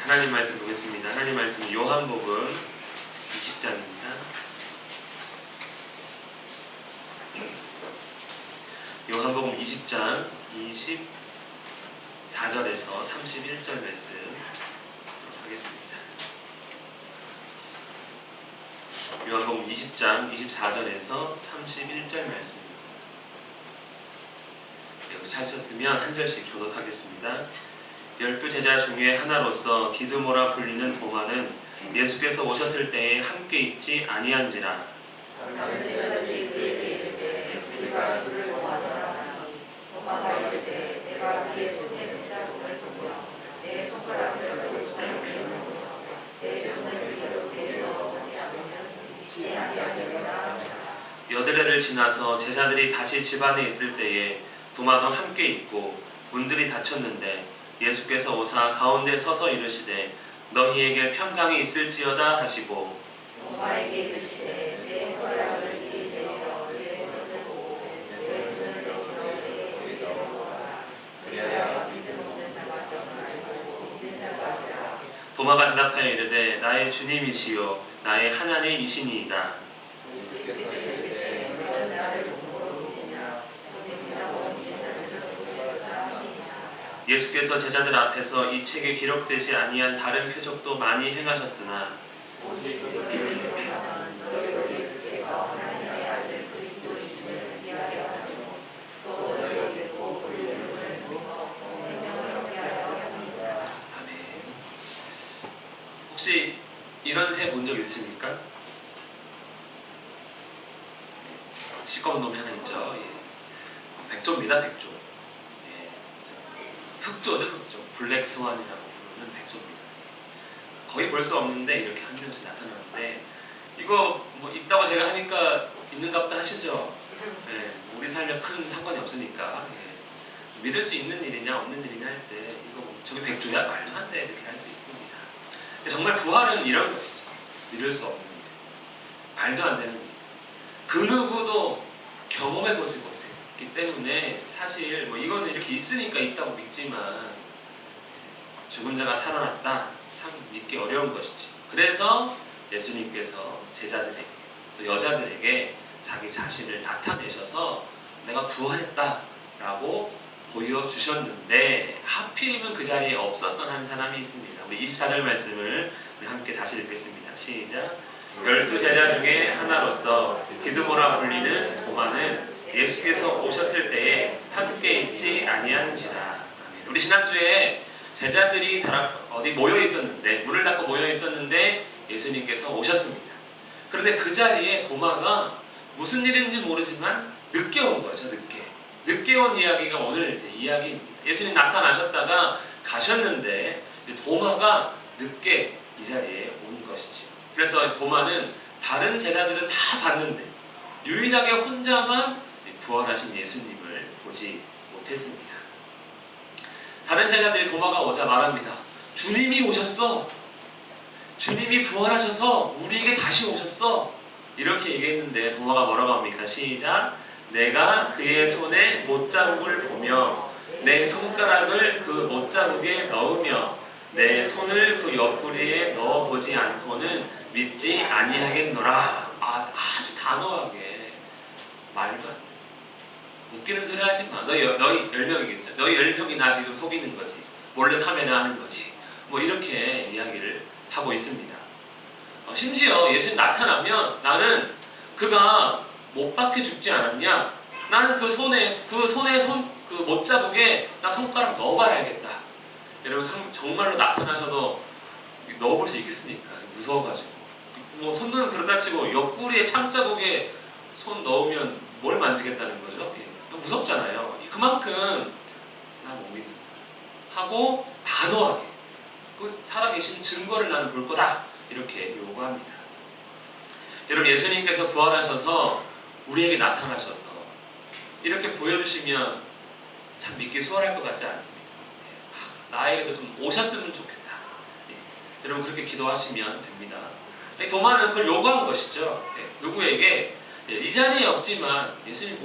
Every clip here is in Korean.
하나님 말씀 보겠습니다. 하나님 말씀 요한복음 20장입니다. 요한복음 20장 24절에서 31절 말씀 하겠습니다. 요한복음 20장 24절에서 31절 말씀입니다. 여기 찾으셨으면 한 절씩 교독하겠습니다. 12 제자 중에 하나로서 디드모라 불리는 도마는 예수께서 오셨을 때에 함께 있지 아니한지라. 다른 제자들이 그에게 이르되 우리가 주를 도와달라하니 도마가 이르되 내가 그의 손에 문자국을 보며 내 손가락을 보며 내 손을 위로 내려오지 않으면 믿지 아니하리라. 여드레를 지나서 제자들이 다시 집안에 있을 때에 도마도 함께 있고 문들이 닫혔는데 예수께서 오사 가운데 서서 이르시되 너희에게 평강이 있을지어다 하시고 도마에게 이르시되 내 손가락을 이리 내밀어 내 손을 보고 내 손을 내밀어 내게 보이도록 그리하여 믿음 없는 자가 말고 믿는 자가 되라. 도마가 대답하여 이르되 나의 주님이시요 나의 하나님이시니이다. 예수께서 제자들 앞에서 이 책에 기록되지 아니한 다른 표적도 많이 행하셨으나 혹시 이런 새 본 적 있으십니까? 시꺼먼 놈이 하나 있죠. 백조입니다. 백조. 흑조죠, 흑조. 블랙스완이라고 부르는 백조입니다. 거의 볼 수 없는데 이렇게 한 명씩 나타나는데 이거 뭐 있다고 제가 하니까 있는가 보다 하시죠. 우리 삶에 큰 상관이 없으니까 믿을 수 있는 일이냐 없는 일이냐 할 때 이거 저기 백조야? 말도 안 돼 이렇게 할 수 있습니다. 정말 부활은 이런 것이죠. 믿을 수 없는 일, 말도 안 되는 일, 그 누구도 경험해보지 못했기 때문에 사실 뭐 이거는 이렇게 있으니까 있다고 믿지만 죽은 자가 살아났다 참 믿기 어려운 것이죠. 그래서 예수님께서 제자들에게 또 여자들에게 자기 자신을 나타내셔서 내가 부활했다라고 보여주셨는데 하필이면 그 자리에 없었던 한 사람이 있습니다. 우리 24절 말씀을 우리 함께 다시 읽겠습니다. 시작. 12 제자 중에 하나로서 디드모라 불리는 도마는 예수께서 오셨을 때에 함께 있지 아니한지라. 우리 지난주에 제자들이 어디 모여 있었는데 문을 닫고 모여 있었는데 예수님께서 오셨습니다. 그런데 그 자리에 도마가 무슨 일인지 모르지만 늦게 온 거죠. 늦게 온 이야기가 오늘 이야기입니다. 예수님 나타나셨다가 가셨는데 도마가 늦게 이 자리에 온 것이죠. 그래서 도마는 다른 제자들은 다 봤는데 유일하게 혼자만 부활하신 예수님을 보지 못했습니다. 다른 제자들이 도마가 오자 말합니다. 주님이 오셨어. 주님이 부활하셔서 우리에게 다시 오셨어. 이렇게 얘기했는데 도마가 뭐라고 합니까? 시작. 내가 그의 손에 못자국을 보며 내 손가락을 그 못자국에 넣으며 내 손을 그 옆구리에 넣어보지 않고는 믿지 아니하겠노라. 아주 단호하게 말도 안 돼. 웃기는 소리 하지 마. 너희 10명이겠죠. 너희 10명이 나 지금 속이는 거지. 몰래 카메라 하는 거지. 뭐 이렇게 이야기를 하고 있습니다. 심지어 예수님 나타나면 나는 그가 못 박혀 죽지 않았냐? 나는 그 못자국에 나 손가락 넣어봐야겠다. 여러분 정말로 나타나셔도 넣어볼 수 있겠습니까? 무서워가지고. 뭐 손은 그러다 치고 옆구리에 참자국에 손 넣으면 뭘 만지겠다는 거죠? 무섭잖아요. 그만큼 나 못 믿는다 하고 단호하게 그 살아계신 증거를 나는 볼 거다 이렇게 요구합니다. 여러분 예수님께서 부활하셔서 우리에게 나타나셔서 이렇게 보여주시면 참 믿기 수월할 것 같지 않습니까? 나에게도 좀 오셨으면 좋겠다. 여러분 그렇게 기도하시면 됩니다. 도마는 그걸 요구한 것이죠. 누구에게? 이 자리에 없지만 예수님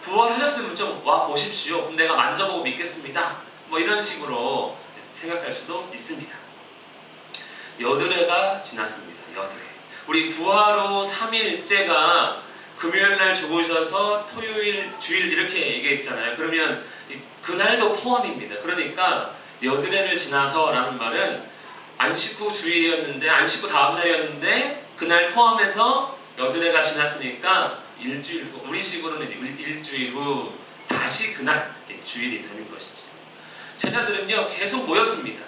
부활하셨으면 좀 와 보십시오. 그럼 내가 만져보고 믿겠습니다. 뭐 이런 식으로 생각할 수도 있습니다. 여드레가 지났습니다. 여드레. 우리 부활후 3일째가 금요일날 죽으셔서 토요일, 주일 이렇게 얘기했잖아요. 그러면 그날도 포함입니다. 그러니까 여드레를 지나서 라는 말은 안식 후 주일이었는데, 안식 후 다음 날이었는데 그날 포함해서 여드레가 지났으니까 일주일 후, 우리식으로는 일주일 후 다시 그날 주일이 되는 것이죠. 제자들은요 계속 모였습니다.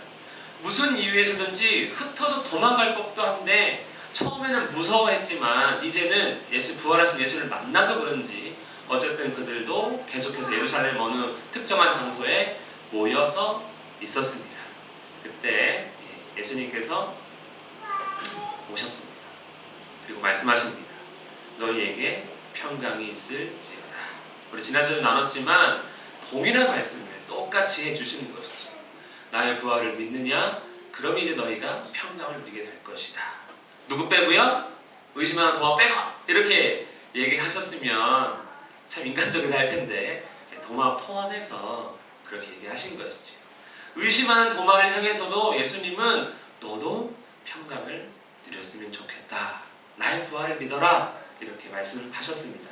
무슨 이유에서든지 흩어져 도망갈 법도 한데 처음에는 무서워했지만 이제는 부활하신 예수를 만나서 그런지 어쨌든 그들도 계속해서 예루살렘 어느 특정한 장소에 모여서 있었습니다. 그때 예수님께서 오셨습니다. 그리고 말씀하십니다. 너희에게 평강이 있을지어다. 우리 지난주에 나눴지만 동일한 말씀을 똑같이 해주시는 것이죠. 나의 부활을 믿느냐? 그럼 이제 너희가 평강을 누리게 될 것이다. 누구 빼고요? 의심하는 도마 빼고! 이렇게 얘기하셨으면 참 인간적이다 할 텐데 도마 포함해서 그렇게 얘기하신 것이죠. 의심하는 도마를 향해서도 예수님은 너도 평강을 누렸으면 좋겠다. 나의 부활을 믿어라. 이렇게 말씀하셨습니다.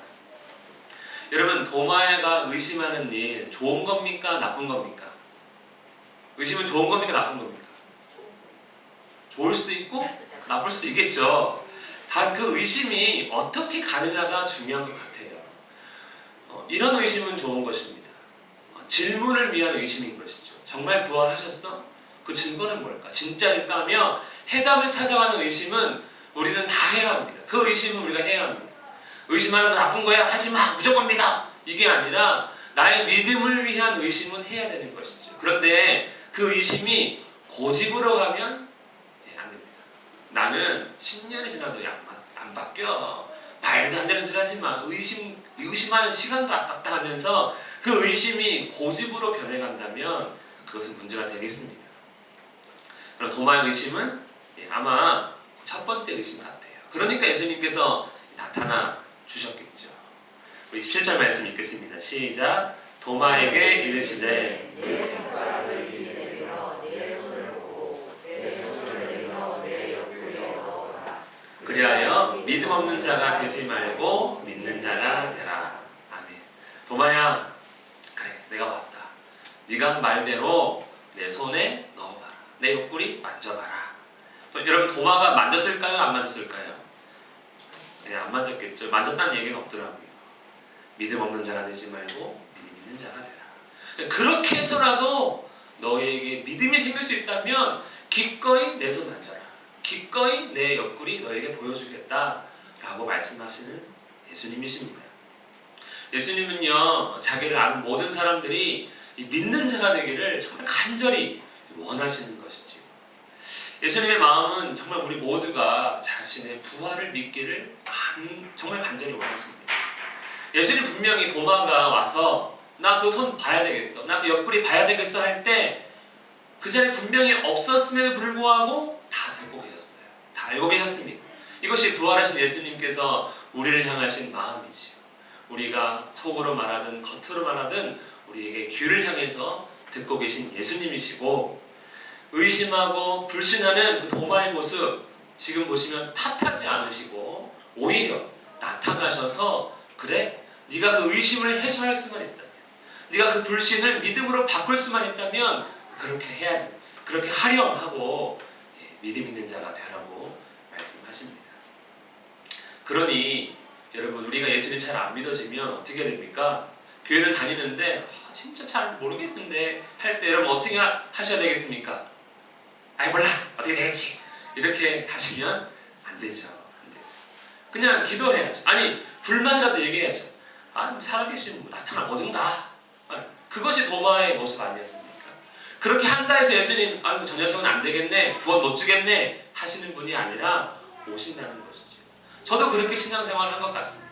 여러분, 도마가 의심하는 일 좋은 겁니까? 나쁜 겁니까? 의심은 좋은 겁니까? 나쁜 겁니까? 좋을 수도 있고 나쁠 수도 있겠죠. 단 그 의심이 어떻게 가느냐가 중요한 것 같아요. 이런 의심은 좋은 것입니다. 질문을 위한 의심인 것이죠. 정말 부활하셨어? 그 증거는 뭘까? 진짜일까 하며 해답을 찾아가는 의심은 우리는 다 해야 합니다. 그 의심은 우리가 해야 합니다. 의심하는 건 나쁜 거야? 하지마! 무조건 믿어! 이게 아니라 나의 믿음을 위한 의심은 해야 되는 것이죠. 그런데 그 의심이 고집으로 가면 안 됩니다. 나는 10년이 지나도 안 바뀌어. 말도 안 되는 소리 하지 마. 의심하는 시간도 아깝다 하면서 그 의심이 고집으로 변해간다면 그것은 문제가 되겠습니다. 그럼 도마의 의심은 아마 첫 번째 의심 같아요. 그러니까 예수님께서 나타나 주셨겠죠. 우리 17절 말씀 읽겠습니다. 시작. 도마에게 이르시되 내 손가락을 이에 내밀어 내 손을 보고 내 손을 내밀어 내 옆구리에 넣어라. 그리하여 믿음 없는 자가 되지 말고 믿는 자가 되라. 아멘. 도마야, 그래, 내가 왔다. 네가 한 말대로 내 손에 넣어봐라. 내 옆구리 만져봐라. 여러분, 도마가 만졌을까요? 안 만졌을까요? 네, 안 만졌겠죠. 만졌다는 얘기는 없더라고요. 믿음 없는 자가 되지 말고 믿음 있는 자가 되라. 그렇게 해서라도 너에게 믿음이 생길 수 있다면 기꺼이 내 손 만져라. 기꺼이 내 옆구리 너에게 보여주겠다 라고 말씀하시는 예수님이십니다. 예수님은요, 자기를 아는 모든 사람들이 믿는 자가 되기를 정말 간절히 원하시는 것이죠. 예수님의 마음은 정말 우리 모두가 자신의 부활을 믿기를 정말 간절히 원하십니다. 예수님 분명히 도마가 와서 나 그 손 봐야 되겠어, 나 그 옆구리 봐야 되겠어 할 때 그 자리에 분명히 없었음에도 불구하고 다 듣고 계셨어요. 다 알고 계셨습니다. 이것이 부활하신 예수님께서 우리를 향하신 마음이지요. 우리가 속으로 말하든 겉으로 말하든 우리에게 귀를 향해서 듣고 계신 예수님이시고, 의심하고 불신하는 그 도마의 모습 지금 보시면 탓하지 않으시고 오히려 나타나셔서 그래, 네가 그 의심을 해소할 수만 있다면, 네가 그 불신을 믿음으로 바꿀 수만 있다면 그렇게 해야 돼, 그렇게 하렴 하고 믿음 있는 자가 되라고 말씀하십니다. 그러니 여러분, 우리가 예수님 잘 안 믿어지면 어떻게 됩니까? 교회를 다니는데 진짜 잘 모르겠는데 할 때 여러분 어떻게 하셔야 되겠습니까? 아이 몰라, 어떻게 되겠지, 이렇게 하시면 안 되죠. 그냥 기도해야죠. 아니, 불만이라도 얘기해야죠. 살아계신 나타나거든가. 그것이 도마의 모습 아니었습니까? 그렇게 한다 해서 예수님 저 녀석은 안 되겠네, 구원 못 주겠네 하시는 분이 아니라 오신다는 것이죠. 저도 그렇게 신앙생활을 한 것 같습니다.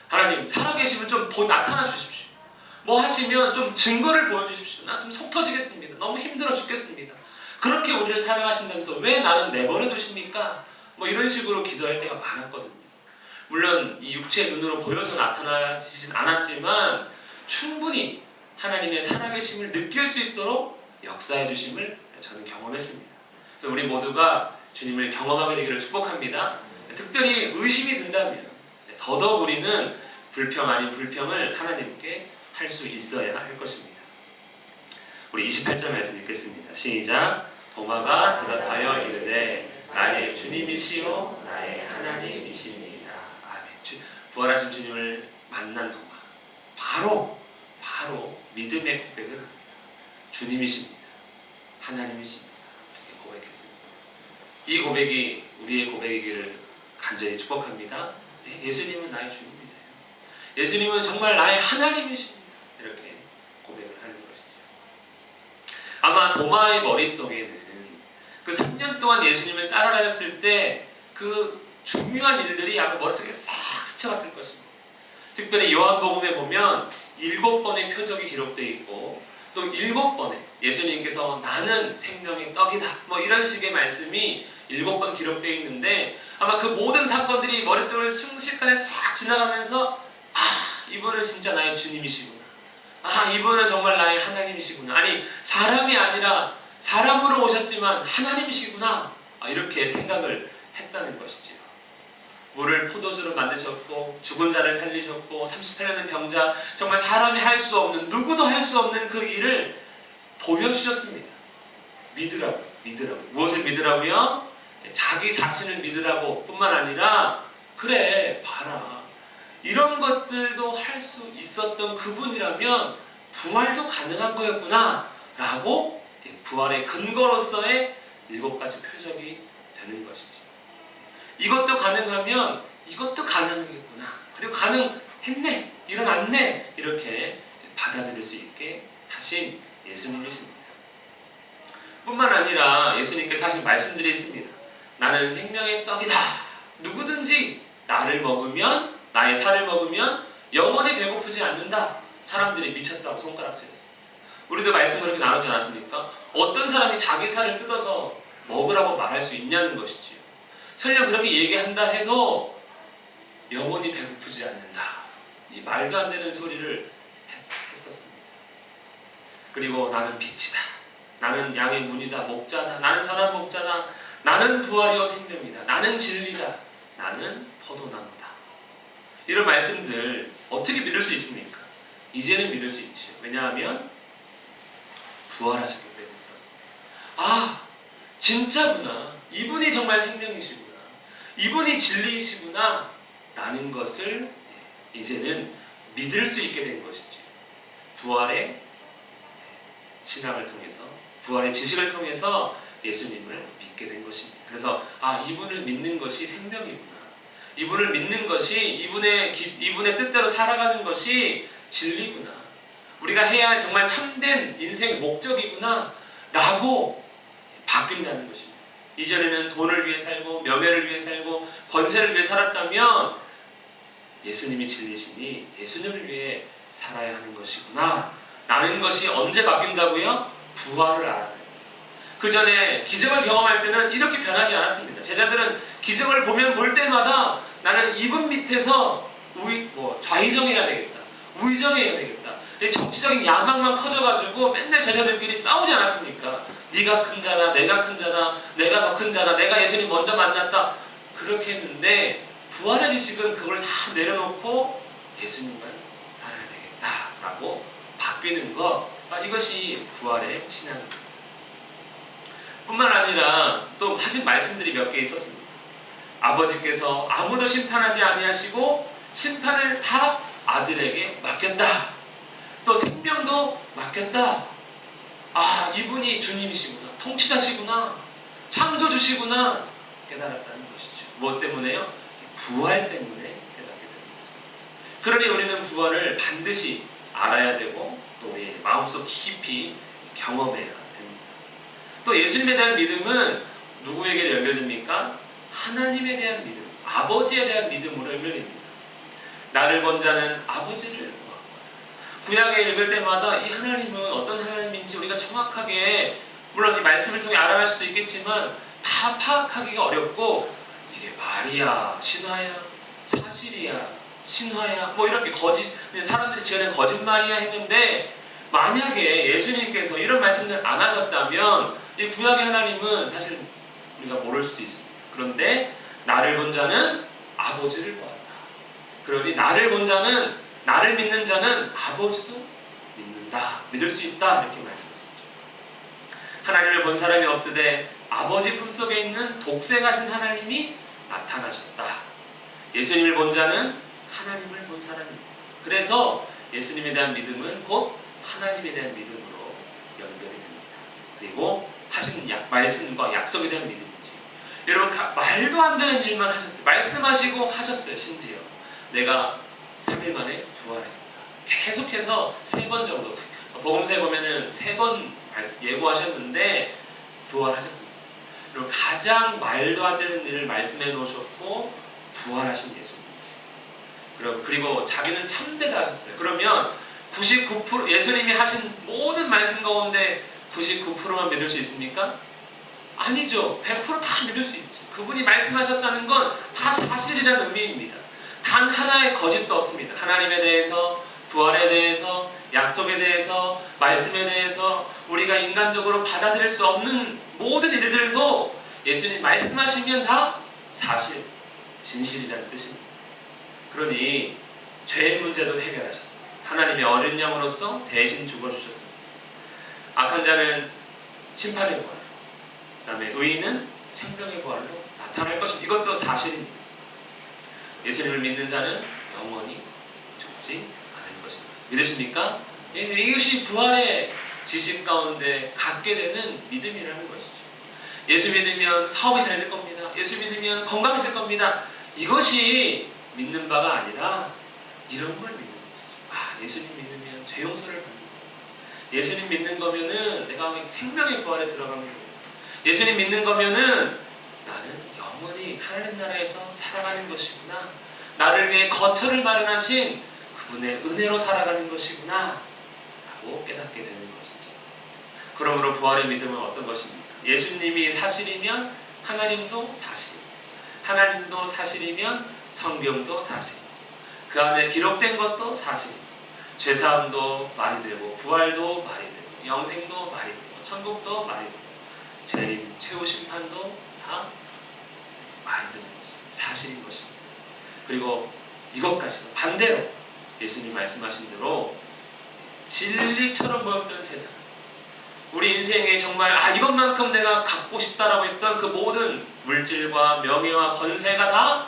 하나님, 살아계시면 좀 나타나 주십시오. 뭐 하시면 좀 증거를 보여주십시오. 나 좀 속 터지겠습니다. 너무 힘들어 죽겠습니다. 그렇게 우리를 사랑하신다면서 왜 나는 내버려 두십니까? 뭐 이런 식으로 기도할 때가 많았거든요. 물론 이 육체의 눈으로 보여서 나타나시진 않았지만 충분히 하나님의 살아계심을 느낄 수 있도록 역사해 주심을 저는 경험했습니다. 우리 모두가 주님을 경험하게 되기를 축복합니다. 특별히 의심이 든다면 더더욱 우리는 불평 아닌 불평을 하나님께 할 수 있어야 할 것입니다. 우리 28절 말씀 읽겠습니다. 시작. 도마가 대답하여 이르되 나의 주님이시요 나의 하나님이십니다. 아멘. 부활하신 주님을 만난 도마, 바로 믿음의 고백을 합니다. 주님이십니다. 하나님이십니다. 이렇게 고백했습니다. 이 고백이 우리의 고백이기를 간절히 축복합니다. 예수님은 나의 주님이세요. 예수님은 정말 나의 하나님이십니다. 이렇게 고백을 하는 것이죠. 아마 도마의 머릿속에는 그 3년 동안 예수님을 따라다녔을 때 그 중요한 일들이 아마 머릿속에 싹 스쳐갔을 것입니다. 특별히 요한복음에 보면 7번의 표적이 기록되어 있고 또 7번에 예수님께서 나는 생명의 떡이다 뭐 이런 식의 말씀이 7번 기록되어 있는데 아마 그 모든 사건들이 머릿속을 순식간에 싹 지나가면서 이분은 진짜 나의 주님이시구나. 이분은 정말 나의 하나님이시구나. 아니 사람이 아니라 사람으로 오셨지만 하나님이시구나. 이렇게 생각을 했다는 것이죠. 물을 포도주로 만드셨고 죽은 자를 살리셨고 38년의 병자 정말 사람이 할 수 없는 누구도 할 수 없는 그 일을 보여주셨습니다. 믿으라고. 무엇을 믿으라고요? 자기 자신을 믿으라고 뿐만 아니라 그래 봐라. 이런 것들도 할 수 있었던 그분이라면 부활도 가능한 거였구나 라고 부활의 근거로서의 7가지 표적이 되는 것이죠. 이것도 가능하면 이것도 가능하겠구나. 그리고 가능했네, 일어났네 이렇게 받아들일 수 있게 하신 예수님이십니다. 뿐만 아니라 예수님께서 하신 말씀들이 있습니다. 나는 생명의 떡이다. 누구든지 나를 먹으면 나의 살을 먹으면 영원히 배고프지 않는다. 사람들이 미쳤다고 손가락질했어요. 우리도 말씀을 이렇게 나누지 않았습니까? 어떤 사람이 자기 살을 뜯어서 먹으라고 말할 수 있냐는 것이지요. 설령 그렇게 얘기한다 해도 영원히 배고프지 않는다. 이 말도 안 되는 소리를 했었습니다. 그리고 나는 빛이다. 나는 양의 문이다. 목자다. 나는 선한 목자다. 나는 부활이요 생명이다. 나는 진리다. 나는 포도나무다. 이런 말씀들 어떻게 믿을 수 있습니까? 이제는 믿을 수 있죠. 왜냐하면 부활하셨기 때문에 그렇습니다. 진짜구나. 이분이 정말 생명이시구나. 이분이 진리이시구나. 라는 것을 이제는 믿을 수 있게 된 것이죠. 부활의 신앙을 통해서, 부활의 지식을 통해서 예수님을 믿게 된 것입니다. 그래서 이분을 믿는 것이 생명이구나. 이분을 믿는 것이 이분의 뜻대로 살아가는 것이 진리구나. 우리가 해야 할 정말 참된 인생의 목적이구나 라고 바뀐다는 것입니다. 이전에는 돈을 위해 살고 명예를 위해 살고 권세를 위해 살았다면 예수님이 진리시니 예수님을 위해 살아야 하는 것이구나 라는 것이 언제 바뀐다고요? 부활을 알아야 합니다. 그 전에 기적을 경험할 때는 이렇게 변하지 않았습니다. 제자들은 기적을 볼 때마다 나는 이분 밑에서 좌의정해야 되겠다. 우의정해야 되겠다. 정치적인 야망만 커져가지고 맨날 제자들끼리 싸우지 않았습니까? 네가 큰 자다, 내가 큰 자다, 내가 더 큰 자다, 내가 예수님 먼저 만났다. 그렇게 했는데 부활의 지식은 그걸 다 내려놓고 예수님만 따라야 되겠다라고 바뀌는 것, 이것이 부활의 신앙입니다. 뿐만 아니라 또 하신 말씀들이 몇 개 있었습니다. 아버지께서 아무도 심판하지 아니하시고 심판을 다 아들에게 맡겼다. 또 생명도 맡겼다. 이분이 주님이시구나. 통치자시구나. 창조주시구나. 깨달았다는 것이죠. 무엇 때문에요? 부활 때문에 깨닫게 되는 것입니다. 그러니 우리는 부활을 반드시 알아야 되고 또 우리 마음속 깊이 경험해야 됩니다. 또 예수님에 대한 믿음은 누구에게 연결됩니까? 하나님에 대한 믿음, 아버지에 대한 믿음으로 연결됩니다. 나를 본 자는 아버지를 구약에 읽을 때마다 이 하나님은 어떤 하나님인지 우리가 정확하게 물론 이 말씀을 통해 알아갈 수도 있겠지만 다 파악하기가 어렵고 이게 말이야, 신화야, 사실이야, 신화야 이렇게 사람들이 지어낸 거짓말이야 했는데 만약에 예수님께서 이런 말씀을 안 하셨다면 이 구약의 하나님은 사실 우리가 모를 수도 있습니다. 그런데 나를 본 자는 아버지를 보았다. 그러니 나를 본 자는, 나를 믿는 자는 아버지도 믿는다. 믿을 수 있다. 이렇게 말씀하셨죠. 하나님을 본 사람이 없으되 아버지 품속에 있는 독생하신 하나님이 나타나셨다. 예수님을 본 자는 하나님을 본 사람입니다. 그래서 예수님에 대한 믿음은 곧 하나님에 대한 믿음으로 연결이 됩니다. 그리고 하신 말씀과 약속에 대한 믿음이지. 여러분 말도 안 되는 일만 하셨어요. 말씀하시고 하셨어요. 심지어 내가 3일 만에 부활하겠다. 계속해서 3번 정도 복음서에 보면은 3번 예고하셨는데 부활하셨습니다. 그리고 가장 말도 안 되는 일을 말씀해 놓으셨고 부활하신 예수님. 그리고 자기는 참되다 하셨어요. 그러면 99% 예수님이 하신 모든 말씀 가운데 99%만 믿을 수 있습니까? 아니죠. 100%다 믿을 수 있죠. 그분이 말씀하셨다는 건 다 사실이라는 의미입니다. 단 하나의 거짓도 없습니다. 하나님에 대해서, 부활에 대해서, 약속에 대해서, 말씀에 대해서 우리가 인간적으로 받아들일 수 없는 모든 일들도 예수님 말씀하시면 다 사실, 진실이라는 뜻입니다. 그러니 죄의 문제도 해결하셨습니다. 하나님의 어린 양으로서 대신 죽어주셨습니다. 악한 자는 심판의 부활, 그 다음에 의인은 생명의 부활로 나타날 것입니다. 이것도 사실입니다. 예수님을 믿는 자는 영원히 죽지 않을 것입니다. 믿으십니까? 예, 이것이 부활의 지식 가운데 갖게 되는 믿음이라는 것이죠. 예수 믿으면 사업이 잘 될 겁니다. 예수 믿으면 건강해질 겁니다. 이것이 믿는 바가 아니라 이런 걸 믿는 것이죠. 예수님 믿으면 죄 용서를 받는 거예요. 예수님 믿는 거면은 내가 생명의 부활에 들어가는 거예요. 예수님 믿는 거면은 나는 영원히 하나님 나라에서 살아가는 것이구나. 나를 위해 거처를 마련하신 그분의 은혜로 살아가는 것이구나 라고 깨닫게 되는 것이죠. 그러므로 부활의 믿음은 어떤 것입니까? 예수님이 사실이면 하나님도 사실, 하나님도 사실이면 성경도 사실, 그 안에 기록된 것도 사실, 죄사함도 말이 되고 부활도 말이 되고 영생도 말이 되고 천국도 말이 되고 재림, 최후 심판도 다 말이 되는 것입니다. 사실인 것입니다. 그리고 이것까지도 반대로 예수님 말씀하신 대로 진리처럼 보였던 세상, 우리 인생에 정말 이것만큼 내가 갖고 싶다라고 했던 그 모든 물질과 명예와 권세가 다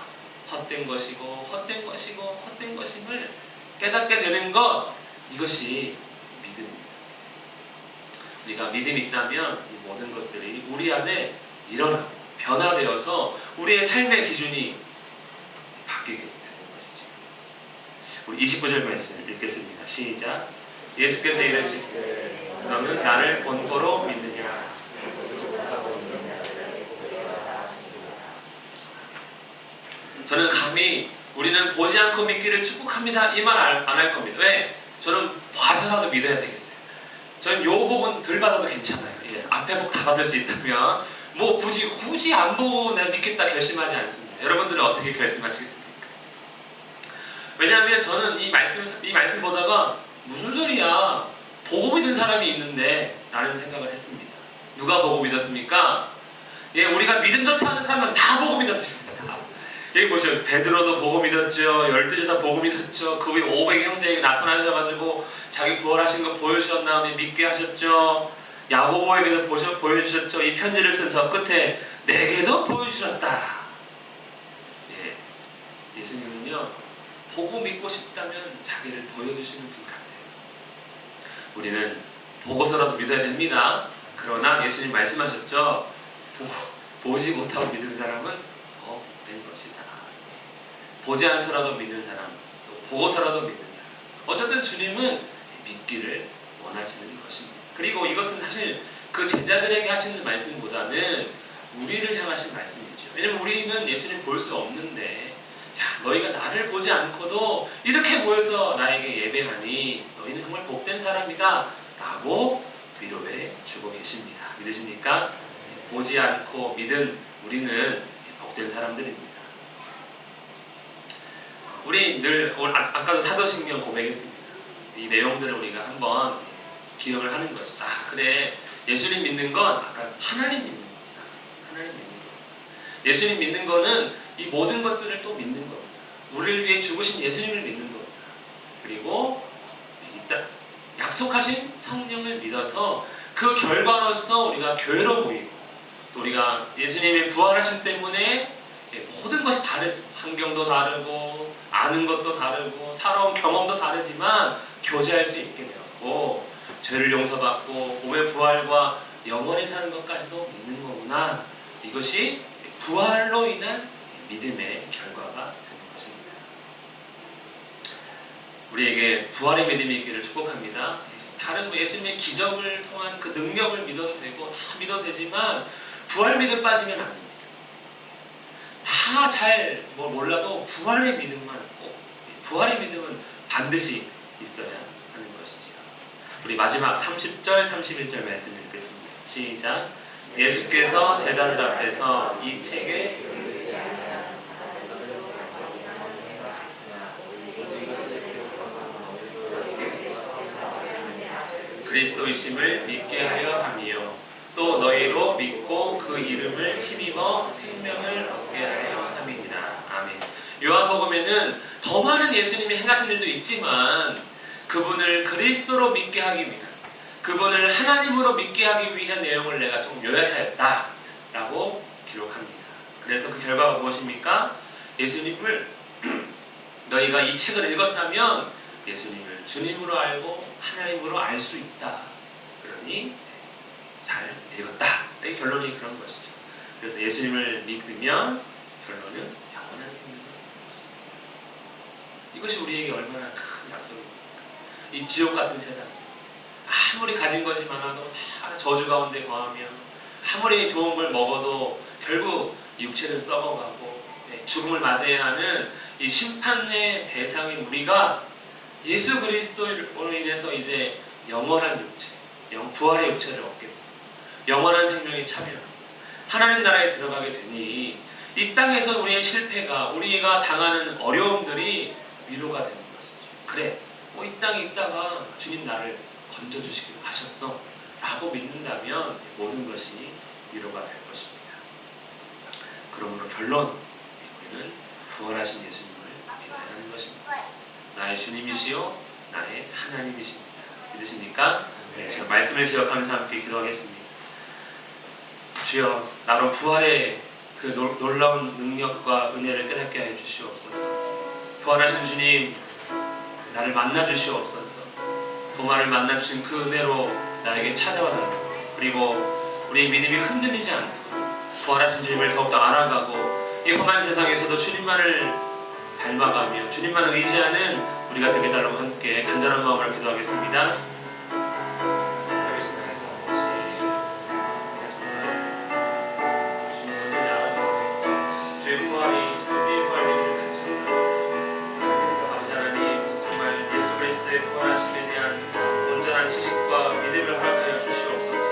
헛된 것이고 헛된 것이고 헛된 것임을 깨닫게 되는 것, 이것이 믿음입니다. 우리가 믿음이 있다면 이 모든 것들이 우리 안에 일어나고 변화되어서 우리의 삶의 기준이 바뀌게 되는 것이죠. 우리 29절 말씀 읽겠습니다. 시작. 예수께서 이르시되 너는 나를 본고로 믿느냐. 저는 감히 우리는 보지 않고 믿기를 축복합니다 이 말 안 할 겁니다. 왜? 저는 봐서라도 믿어야 되겠어요. 저는 요 복은 덜 받아도 괜찮아요. 앞에 복 다 받을 수 있다면 뭐 굳이 안 보고 내가 믿겠다 결심하지 않습니다. 여러분들은 어떻게 결심하시겠습니까? 왜냐하면 저는 이 말씀 보다가 무슨 소리야, 보고 믿은 사람이 있는데 라는 생각을 했습니다. 누가 보고 믿었습니까? 우리가 믿음조차 하는 사람은 다 보고 믿었습니다. 다. 여기 보시죠. 베드로도 보고 믿었죠. 12제자 보고 믿었죠. 그 후에 500 형제에게 나타나셔가지고 자기 부활하신 거 보여주신 다음에 믿게 하셨죠. 야고보에게도 보여주셨죠. 이 편지를 쓴 저 끝에 내게도 보여주셨다. 예수님은요, 보고 믿고 싶다면 자기를 보여주시는 분 같아요. 우리는 보고서라도 믿어야 됩니다. 그러나 예수님 말씀하셨죠. 보지 못하고 믿는 사람은 더 못된 것이다. 보지 않더라도 믿는 사람, 또 보고서라도 믿는 사람. 어쨌든 주님은 믿기를 원하시는 것입니다. 그리고 이것은 사실 그 제자들에게 하시는 말씀보다는 우리를 향하신 말씀이죠. 왜냐면 우리는 예수님 볼 수 없는데, 너희가 나를 보지 않고도 이렇게 모여서 나에게 예배하니 너희는 정말 복된 사람이다 라고 위로해 주고 계십니다. 믿으십니까? 보지 않고 믿은 우리는 복된 사람들입니다. 우리 늘 아까도 사도신경 고백했습니다. 이 내용들을 우리가 한번 기억을 하는 것이다. 그래, 예수님 믿는 건 아까 하나님 믿는 겁니다. 하나님 믿는 것. 예수님 믿는 거는 이 모든 것들을 또 믿는 겁니다. 우리를 위해 죽으신 예수님을 믿는 겁니다. 그리고 일단 약속하신 성령을 믿어서 그 결과로서 우리가 교회로 모이고, 또 우리가 예수님의 부활하심 때문에 모든 것이 다르죠. 환경도 다르고 아는 것도 다르고 살아온 경험도 다르지만 교제할 수 있게 되었고, 죄를 용서받고 몸의 부활과 영원히 사는 것까지도 믿는 거구나. 이것이 부활로 인한 믿음의 결과가 되는 것입니다. 우리에게 부활의 믿음이 있기를 축복합니다. 다른 예수님의 기적을 통한 그 능력을 믿어도 되고 다 믿어도 되지만 부활 믿음 빠지면 안 됩니다. 다 잘 몰라도 부활의 믿음만 꼭, 부활의 믿음은 반드시 있어야 하는 것이지요. 우리 마지막 30절 31절 말씀 읽겠습니다. 시작. 예수께서 제자들 앞에서 이 책에 그리스도이심을 믿게 하여 함이요, 또 너희로 믿고 그 이름을 힘입어 생명을 얻게 하여 함이니라. 아멘. 요한복음에는 더 많은 예수님이 행하신 일도 있지만 그분을 그리스도로 믿게 하기 위한, 그분을 하나님으로 믿게 하기 위한 내용을 내가 좀 요약하였다 라고 기록합니다. 그래서 그 결과가 무엇입니까? 예수님을 너희가 이 책을 읽었다면 예수님을 주님으로 알고 하나님으로 알 수 있다. 그러니 잘 읽었다. 이 결론이 그런 것이죠. 그래서 예수님을 믿으면 결론은 영원한 생명을 얻습니다. 이것이 우리에게 얼마나 큰 약속입니까? 이 지옥 같은 세상에서 아무리 가진 것이 많아도 다 저주 가운데 거하며, 아무리 좋은 걸 먹어도 결국 육체는 썩어가고 죽음을 맞이해야 하는 이 심판의 대상인 우리가 예수 그리스도로 인해서 이제 영원한 육체, 부활의 육체를 얻게 됩니다. 영원한 생명에 참여하고 하나님 나라에 들어가게 되니 이 땅에서 우리의 실패가, 우리가 당하는 어려움들이 위로가 되는 것이죠. 그래, 이 땅에 있다가 주님 나를 건져주시기로 하셨어 라고 믿는다면 모든 것이 위로가 될 것입니다. 그러므로 결론, 우리는 부활하신 예수님을 믿어야 하는 것입니다. 나의 주님이시요 나의 하나님이십니다. 믿으십니까? 네, 제가 말씀을 기억하면서 함께 기도하겠습니다. 주여, 나로 부활의 그 놀라운 능력과 은혜를 깨닫게 하여 주시옵소서. 부활하신 주님, 나를 만나 주시옵소서. 도마를 만나 주신 그 은혜로 나에게 찾아와달라고, 그리고 우리의 믿음이 흔들리지 않도록 부활하신 주님을 더욱더 알아가고 이 험한 세상에서도 주님만을 닮아가며 주님만을 의지하는 우리가 되게 달라고 함께 간절한 마음으로 기도하겠습니다. 주의 부활이 우리의 부활을 아버지 하나님, 정말 예수 그리스도의 부활하심에 대한 온전한 지식과 믿음을 허락하여 주시옵소서.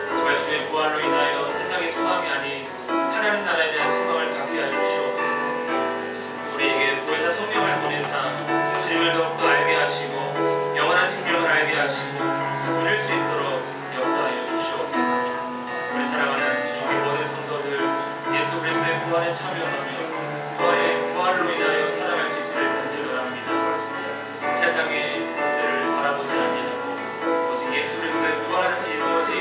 정말 주의 부활로 인하여 세상의 소망이 아닌 하나님 나라에 대한 소망을 갖게 하여 주시옵소서. 우리에게 보혜사 성령을 보내사 주님을 더욱더 알게 하시고 영원한 생명을 알게 하시고 누릴 수 있도록 역사하여 주시옵소서. 우리 사랑하는 주님의 모든 성도들, 예수 그리스도의 부활에 참여하며 부활로 인하여 살아갈 수 있기를 간절합니다. 세상의 것들을 바라보지 아니하고 오직 예수 그리스도의 부활에서 이루어진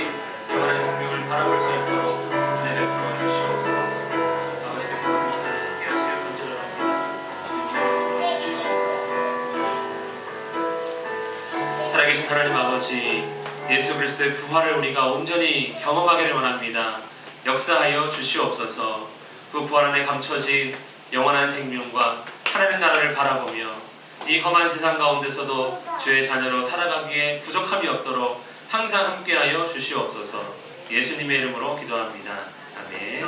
영원한 생명을 바라볼 수 있도록 은혜를 베풀어 주시옵소서. 아버지께서 무엇을 함께 하시길 간절합니다. 살아계신 하나님 아버지, 예수 그리스도의 부활을 우리가 온전히 경험하기를 원합니다. 역사하여 주시옵소서. 그 부활 안에 감춰진 영원한 생명과 하나님 나라를 바라보며 이 험한 세상 가운데서도 주의 자녀로 살아가기에 부족함이 없도록 항상 함께하여 주시옵소서. 예수님의 이름으로 기도합니다. 아멘.